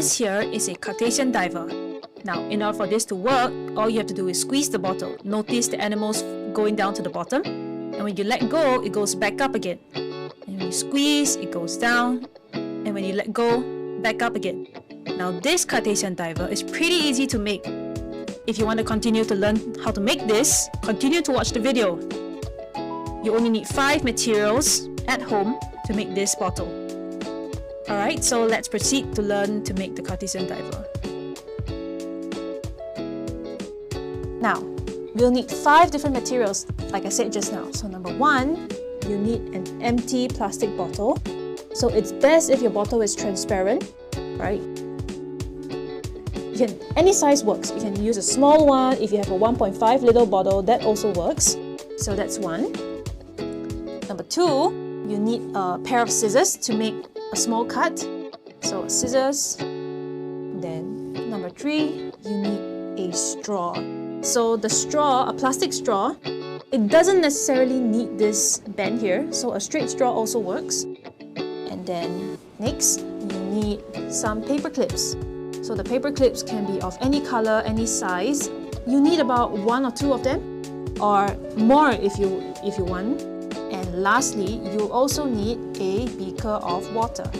This here is a Cartesian diver. Now, in order for this to work, all you have to do is squeeze the bottle. Notice the animals going down to the bottom. And when you let go, it goes back up again. And when you squeeze, it goes down. And when you let go, back up again. Now, this Cartesian diver is pretty easy to make. If you want to continue to learn how to make this, continue to watch the video. You only need 5 materials at home to make this bottle. Alright, so let's proceed to learn to make the Cartesian diver. Now, we'll need 5 different materials, like I said just now. So number 1, you need an empty plastic bottle. So it's best if your bottle is transparent, right? Any size works. You can use a small one. If you have a 1.5 liter bottle, that also works. So that's 1. Number 2, you need a pair of scissors to make a small cut. So scissors. Then number 3, you need a straw. So the straw, a plastic straw, it doesn't necessarily need this bend here. So a straight straw also works. And then next, you need some paper clips. So the paper clips can be of any color, any size. You need about 1 or 2 of them, or more if you want. And lastly, you also need a beaker of water.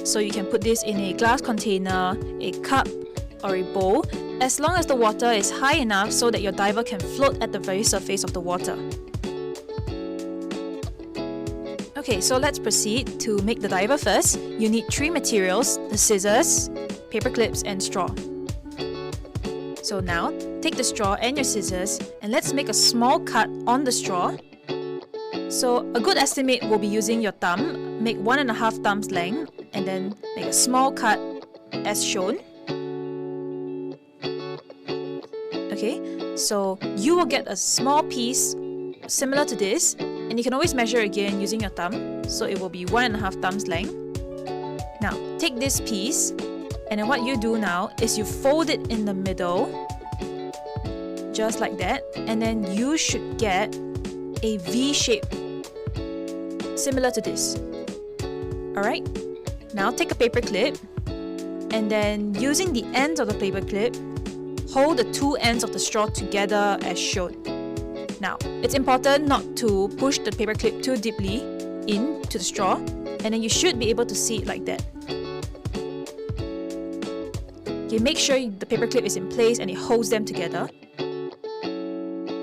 So you can put this in a glass container, a cup, or a bowl, as long as the water is high enough so that your diver can float at the very surface of the water. Okay, so let's proceed to make the diver first. You need 3 materials: the scissors, paper clips, and straw. So now, take the straw and your scissors and let's make a small cut on the straw. So a good estimate will be using your thumb. Make 1.5 thumbs length and then make a small cut as shown. Okay, so you will get a small piece similar to this, and you can always measure again using your thumb. So it will be 1.5 thumbs length. Now, take this piece, and then what you do now is you fold it in the middle, just like that, and then you should get a V shape, similar to this. Alright, now take a paper clip, and then using the ends of the paper clip, hold the 2 ends of the straw together as shown. Now, it's important not to push the paper clip too deeply into the straw, and then you should be able to see it like that. Okay, make sure the paper clip is in place and it holds them together.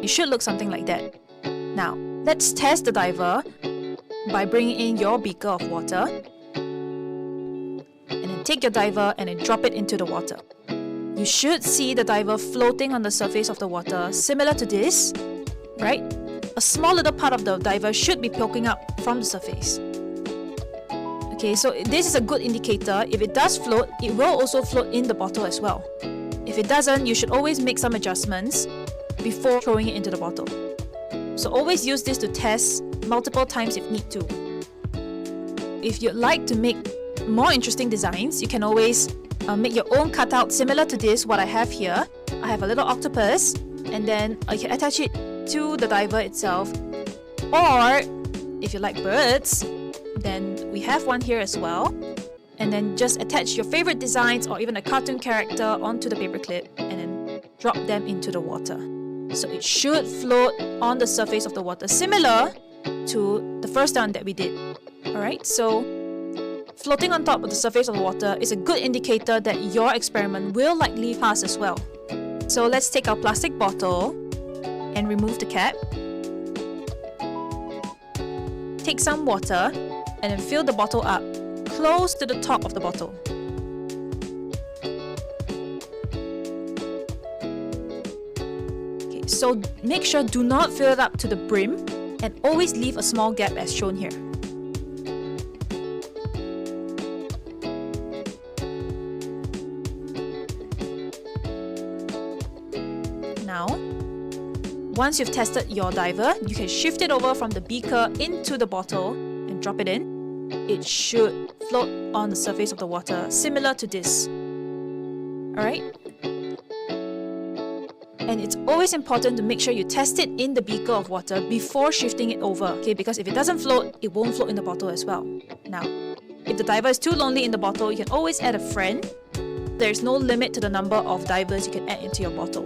It should look something like that. Now, let's test the diver by bringing in your beaker of water. And then take your diver and then drop it into the water. You should see the diver floating on the surface of the water, similar to this, right? A small little part of the diver should be poking up from the surface. Okay, so this is a good indicator. If it does float, it will also float in the bottle as well. If it doesn't, you should always make some adjustments before throwing it into the bottle. So always use this to test multiple times if need to. If you'd like to make more interesting designs, you can always make your own cutout similar to this, what I have here. I have a little octopus, and then I can attach it to the diver itself. Or, if you like birds, then we have one here as well. And then just attach your favorite designs or even a cartoon character onto the paper clip and then drop them into the water. So it should float on the surface of the water, similar to the first one that we did. Alright, so floating on top of the surface of the water is a good indicator that your experiment will likely pass as well. So let's take our plastic bottle and remove the cap. Take some water and then fill the bottle up close to the top of the bottle. Okay, so make sure do not fill it up to the brim and always leave a small gap as shown here. Now, once you've tested your diver, you can shift it over from the beaker into the bottle and drop it in. It should float on the surface of the water, similar to this. Alright? And it's always important to make sure you test it in the beaker of water before shifting it over, okay? Because if it doesn't float, it won't float in the bottle as well. Now, If the diver is too lonely in the bottle, you can always add a friend. There's no limit to the number of divers you can add into your bottle.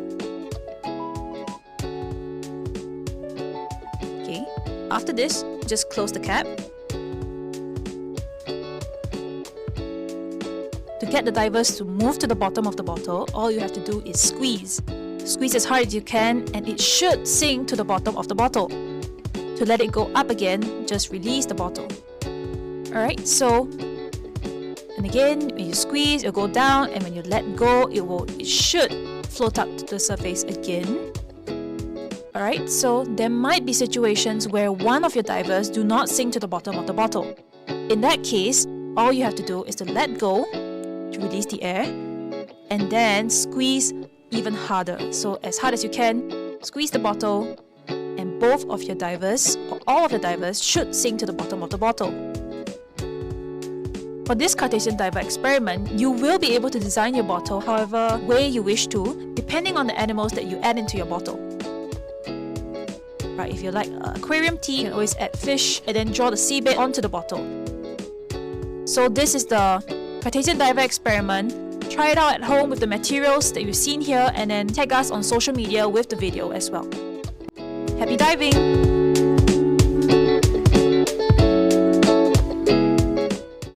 Okay, after this, just close the cap. To get the divers to move to the bottom of the bottle, all you have to do is squeeze. Squeeze as hard as you can and it should sink to the bottom of the bottle. To let it go up again, just release the bottle. Alright, so, and again, when you squeeze, it'll go down, and when you let go, it should float up to the surface again. Alright, so there might be situations where one of your divers do not sink to the bottom of the bottle. In that case, all you have to do is to let go to release the air, and then squeeze even harder. So as hard as you can, squeeze the bottle, and both of your divers, or all of the divers, should sink to the bottom of the bottle. For this Cartesian diver experiment, you will be able to design your bottle however way you wish to, depending on the animals that you add into your bottle. Right, if you like aquarium theme, you can always add fish and then draw the seabed onto the bottle. So this is the Cartesian diver experiment. Try it out at home with the materials that you've seen here and then tag us on social media with the video as well. Happy diving!